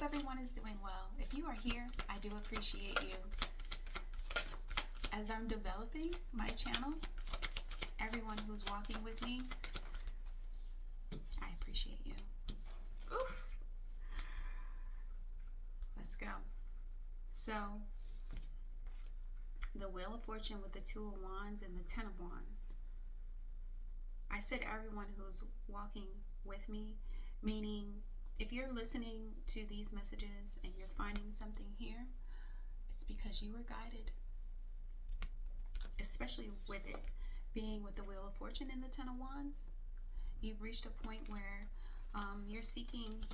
everyone is doing well. If you are here, I do appreciate you. As I'm developing my channel, everyone who's walking with me, I appreciate you. Oof. Let's go. So, the Wheel of Fortune with the Two of Wands and the Ten of Wands. I said everyone who's walking with me, meaning if you're listening to these messages and you're finding something here, it's because you were guided. Especially with it being with the Wheel of Fortune and the Ten of Wands, you've reached a point where you're seeking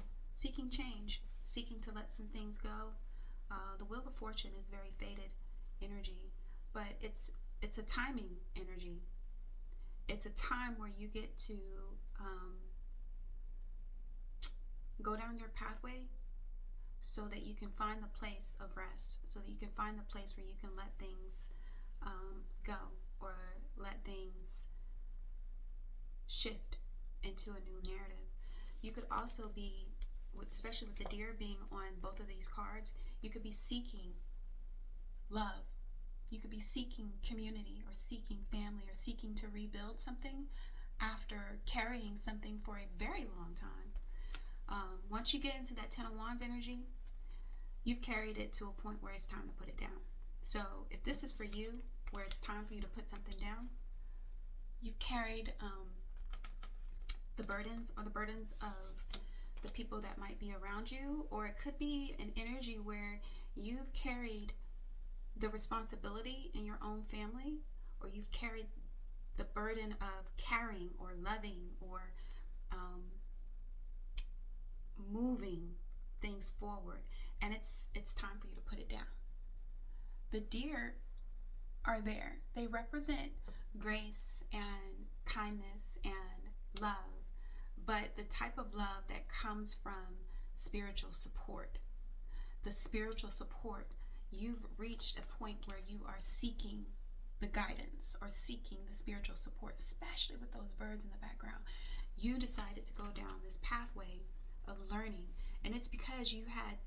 change, seeking to let some things go. The Wheel of Fortune is very fated energy, but it's a timing energy. It's a time where you get to go down your pathway so that you can find the place of rest, so that you can find the place where you can let things go, or let things shift into a new narrative. You could also be, especially with the deer being on both of these cards, you could be seeking love. You could be seeking community, or seeking family, or seeking to rebuild something after carrying something for a very long time. Once you get into that Ten of Wands energy, you've carried it to a point where it's time to put it down. So if this is for you, where it's time for you to put something down, you've carried the burdens of the people that might be around you, or it could be an energy where you've carried the responsibility in your own family, or you've carried the burden of carrying or loving or moving things forward, and it's time for you to put it down. The deer are there. They represent grace and kindness and love, but the type of love that comes from spiritual support. The spiritual support, you've reached a point where you are seeking the guidance or seeking the spiritual support, especially with those birds in the background. You decided to go down this pathway of learning, and it's because you had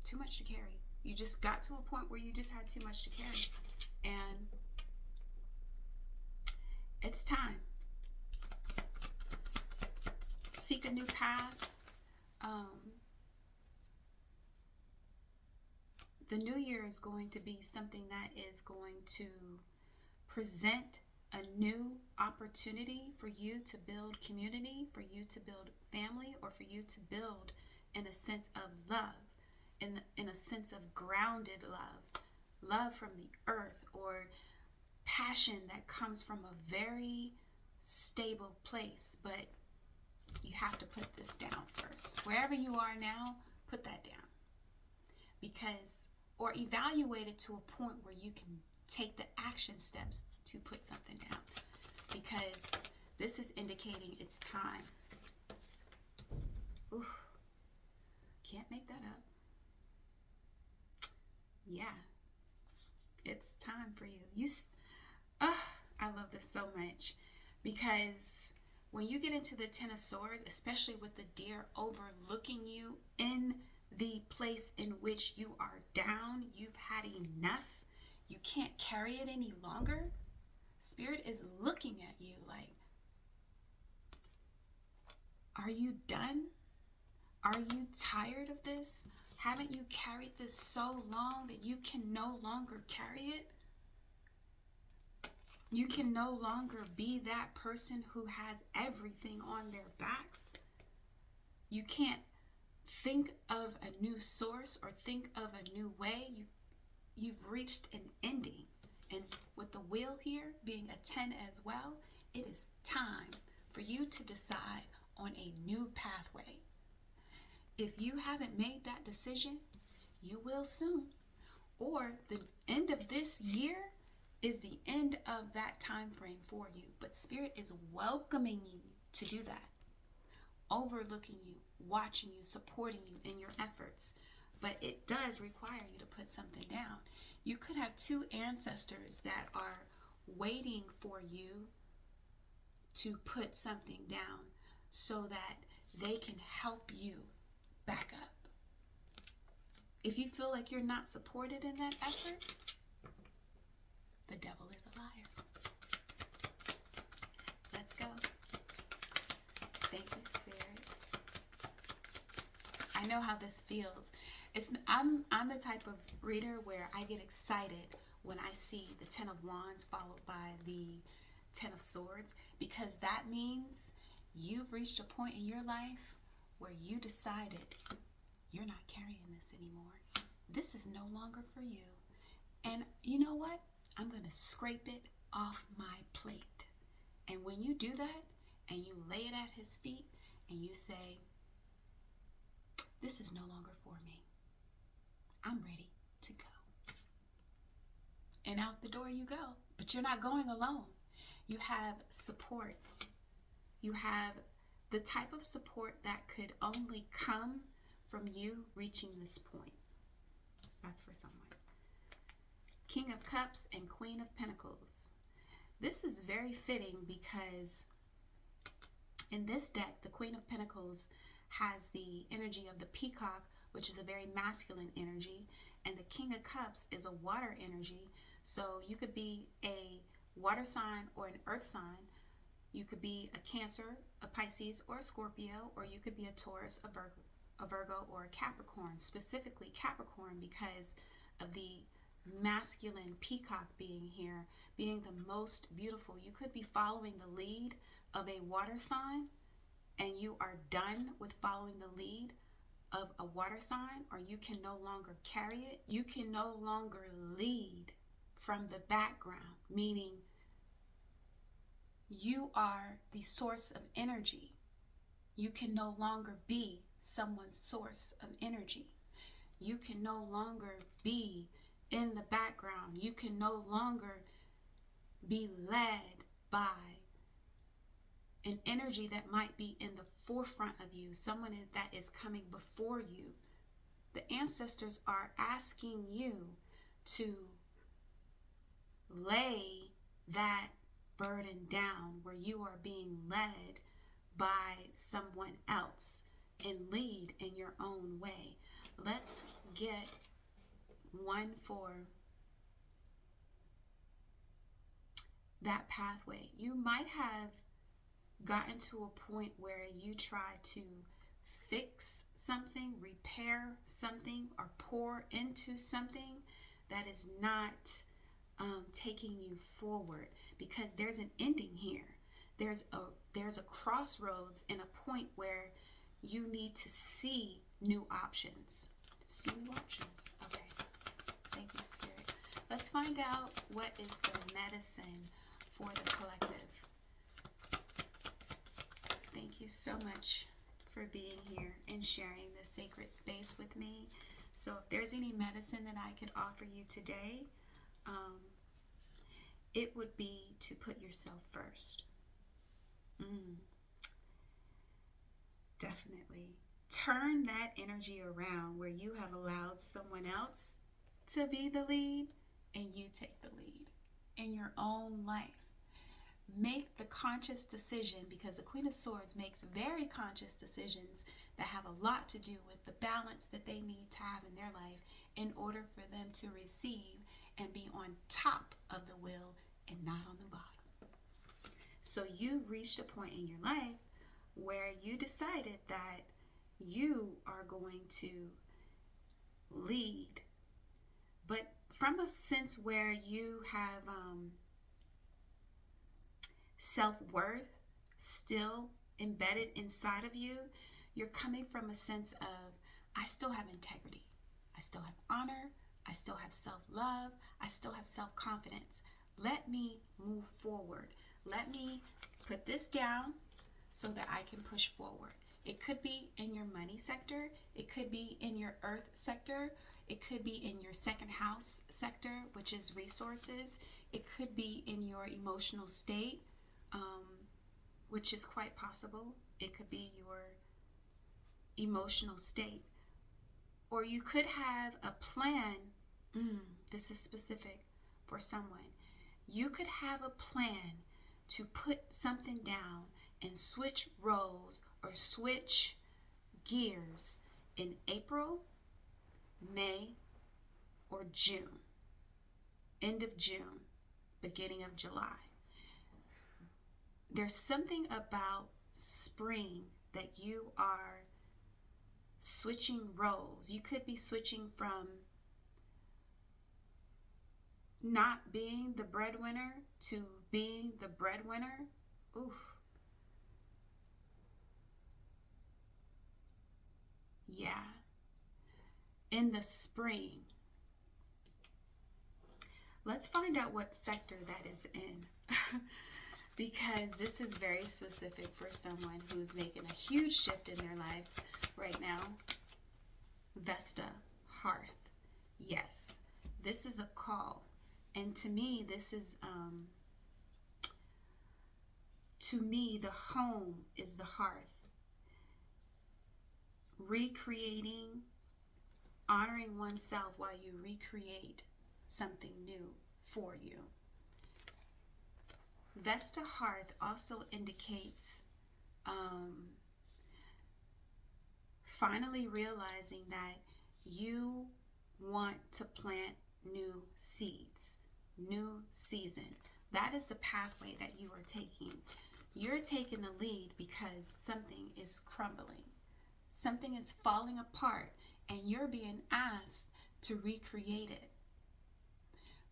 too much to carry. You just got to a point where you just had too much to carry, and it's time. Seek a new path. The new year is going to be something that is going to present a new opportunity for you to build community, for you to build family, or for you to build in a sense of love, in a sense of grounded love from the earth, or passion that comes from a very stable place. But you have to put this down first. Wherever you are now, put that down. Or evaluate it to a point where you can take the action steps to put something down, because this is indicating it's time. Ooh, can't make that up. Yeah, it's time for you. I love this so much, because when you get into the Ten of Swords, especially with the deer overlooking you in the place in which you are down, you've had enough, you can't carry it any longer. Spirit is looking at you like, are you done? Are you tired of this? Haven't you carried this so long that you can no longer carry it? You can no longer be that person who has everything on their backs. You can't think of a new source or think of a new way. You've reached an ending. And with the wheel here being a 10 as well, it is time for you to decide on a new pathway. If you haven't made that decision, you will soon. Or the end of this year is the end of that time frame for you. But Spirit is welcoming you to do that. Overlooking you, watching you, supporting you in your efforts. But it does require you to put something down. You could have two ancestors that are waiting for you to put something down so that they can help you back up. If you feel like you're not supported in that effort, the devil is a liar. Let's go. Thank you, Spirit. I know how this feels. I'm the type of reader where I get excited when I see the Ten of Wands followed by the Ten of Swords, because that means you've reached a point in your life where you decided you're not carrying this anymore. This is no longer for you. And you know what? I'm going to scrape it off my plate. And when you do that and you lay it at his feet and you say, this is no longer for me, I'm ready to go. And out the door you go. But you're not going alone. You have support. You have the type of support that could only come from you reaching this point. That's for someone. King of Cups and Queen of Pentacles. This is very fitting because in this deck, the Queen of Pentacles has the energy of the peacock, which is a very masculine energy, and the King of Cups is a water energy. So you could be a water sign or an earth sign. You could be a Cancer, a Pisces, or a Scorpio, or you could be a Taurus, a Virgo, or a Capricorn. Specifically Capricorn because of the masculine peacock being here, being the most beautiful. You could be following the lead of a water sign and you are done with following the lead of a water sign, or you can no longer carry it. You can no longer lead from the background, meaning you are the source of energy. You can no longer be someone's source of energy. You can no longer be in the background. You can no longer be led by an energy that might be in the forefront of you, someone that is coming before you. The ancestors are asking you to lay that burden down where you are being led by someone else and lead in your own way. Let's get one for that pathway. You might have gotten to a point where you try to fix something, repair something, or pour into something that is not taking you forward, because there's an ending here. There's a crossroads and a point where you need to see new options. See new options. Okay. Thank you, Spirit. Let's find out what is the medicine for the collective. Thank you so much for being here and sharing this sacred space with me. So if there's any medicine that I could offer you today, it would be to put yourself first. Definitely. Turn that energy around where you have allowed someone else to be the lead and you take the lead in your own life. Make the conscious decision, because the Queen of Swords makes very conscious decisions that have a lot to do with the balance that they need to have in their life in order for them to receive and be on top of the wheel and not on the bottom. So you've reached a point in your life where you decided that you are going to lead, but from a sense where you have self-worth still embedded inside of you. You're coming from a sense of, I still have integrity, I still have honor, I still have self-love, I still have self-confidence. Let me move forward. Let me put this down so that I can push forward. It could be in your money sector, it could be in your earth sector, it could be in your second house sector, which is resources. It could be in your emotional state, which is quite possible. It could be your emotional state. Or you could have a plan. This is specific for someone. You could have a plan to put something down and switch roles or switch gears in April, May, or June. End of June, beginning of July. There's something about spring that you are switching roles. You could be switching from not being the breadwinner to being the breadwinner. Oof. Yeah. In the spring. Let's find out what sector that is in. Because this is very specific for someone who's making a huge shift in their life right now. Vesta, hearth. Yes, this is a call. And to me, this is, the home is the hearth. Recreating, honoring oneself while you recreate something new for you. Vesta hearth also indicates finally realizing that you want to plant new seeds, new season. That is the pathway that you are taking. You're taking the lead because something is crumbling. Something is falling apart and you're being asked to recreate it.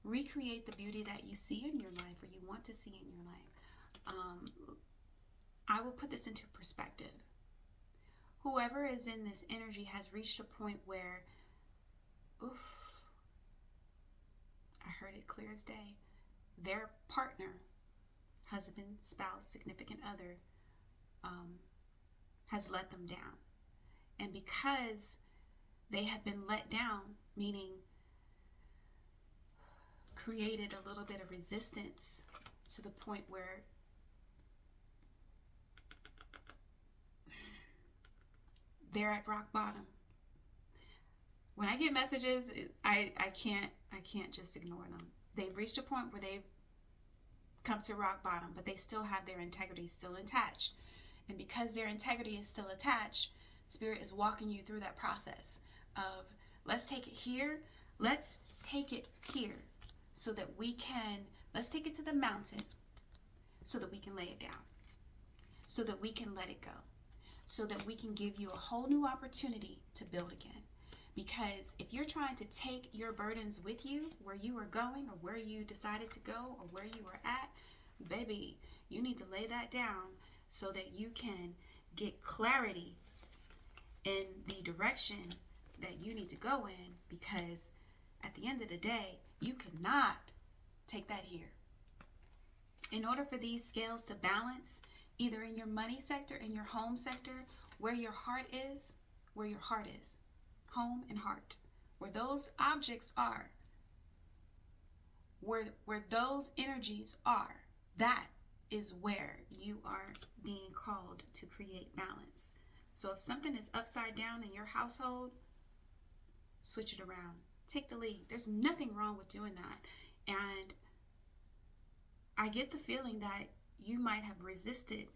Recreate the beauty that you see in your life or you want to see in your life. I will put this into perspective. Whoever is in this energy has reached a point where, I heard it clear as day, their partner, husband, spouse, significant other, has let them down. And because they have been let down, meaning created a little bit of resistance to the point where they're at rock bottom. When I get messages, I can't just ignore them. They've reached a point where they've come to rock bottom, but they still have their integrity still attached. And because their integrity is still attached, Spirit is walking you through that process of let's take it here, let's take it here so that let's take it to the mountain so that we can lay it down, so that we can let it go, so that we can give you a whole new opportunity to build again. Because if you're trying to take your burdens with you where you are going or where you decided to go or where you are at, baby, you need to lay that down so that you can get clarity in the direction that you need to go in, because at the end of the day, you cannot take that here. In order for these scales to balance, either in your money sector, in your home sector, where your heart is, home and heart, where those objects are, where those energies are, that is where you are being called to create balance. So if something is upside down in your household, switch it around. Take the lead. There's nothing wrong with doing that. And I get the feeling that you might have resisted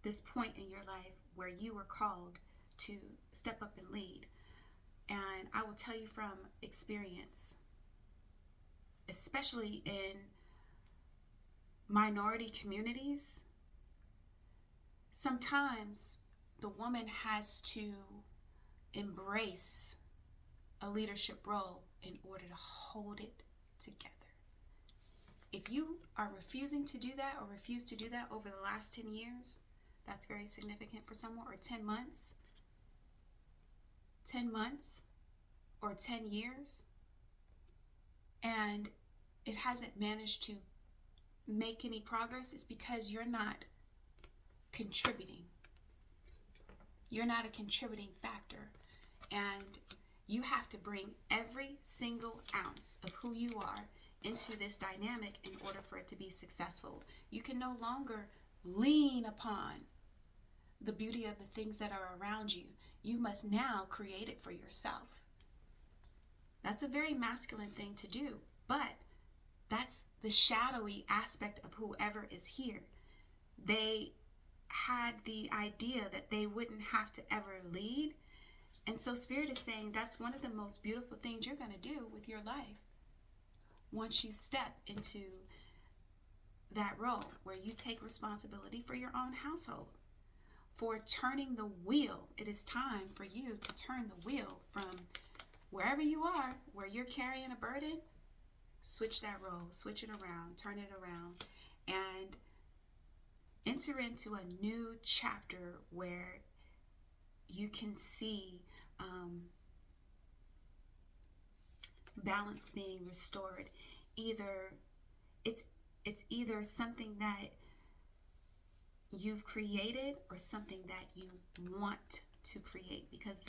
this point in your life where you were called to step up and lead. And I will tell you from experience, especially in minority communities, sometimes the woman has to embrace a leadership role in order to hold it together. If you are refusing to do that or refuse to do that over the last 10 years, that's very significant for someone, or 10 months, 10 months or 10 years, and it hasn't managed to make any progress, it's because you're not contributing. You're not a contributing factor, and you have to bring every single ounce of who you are into this dynamic in order for it to be successful. You can no longer lean upon the beauty of the things that are around you. You must now create it for yourself. That's a very masculine thing to do, but that's the shadowy aspect of whoever is here. They had the idea that they wouldn't have to ever lead, And so Spirit is saying that's one of the most beautiful things you're going to do with your life once you step into that role where you take responsibility for your own household, for turning the wheel. It is time for you to turn the wheel from wherever you are, where you're carrying a burden. Switch that role, switch it around, turn it around, and enter into a new chapter where you can see balance being restored. Either it's either something that you've created or something that you want to create, because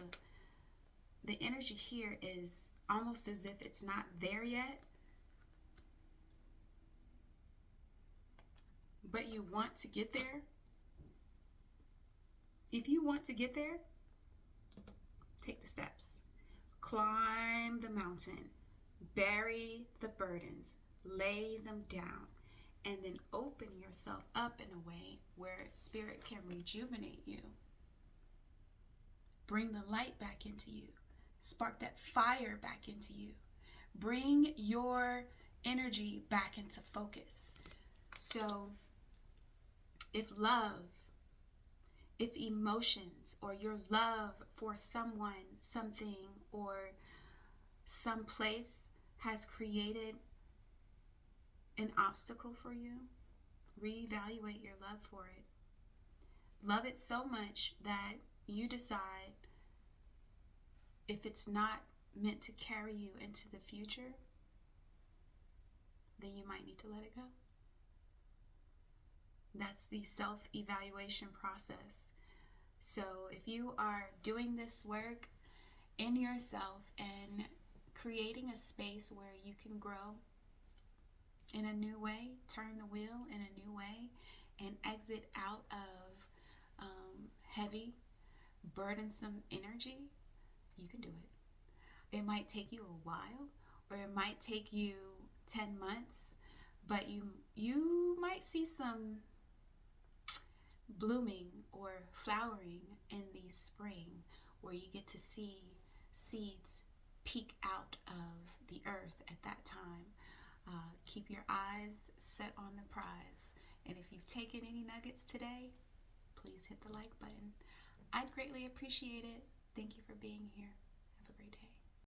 the energy here is almost as if it's not there yet, but you want to get there. If you want to get there, take the steps. Climb the mountain, bury the burdens, lay them down, and then open yourself up in a way where Spirit can rejuvenate you. Bring the light back into you. Spark that fire back into you. Bring your energy back into focus. So if love, if emotions, or your love for someone, something, or some place has created an obstacle for you, reevaluate your love for it. Love it so much that you decide if it's not meant to carry you into the future, then you might need to let it go. That's the self-evaluation process. So if you are doing this work in yourself and creating a space where you can grow in a new way, turn the wheel in a new way, and exit out of heavy, burdensome energy, you can do it. It might take you a while, or it might take you 10 months, but you might see some blooming or flowering in the spring, where you get to see seeds peek out of the earth at that time. Keep your eyes set on the prize. And if you've taken any nuggets today, please hit the like button. I'd greatly appreciate it. Thank you for being here. Have a great day.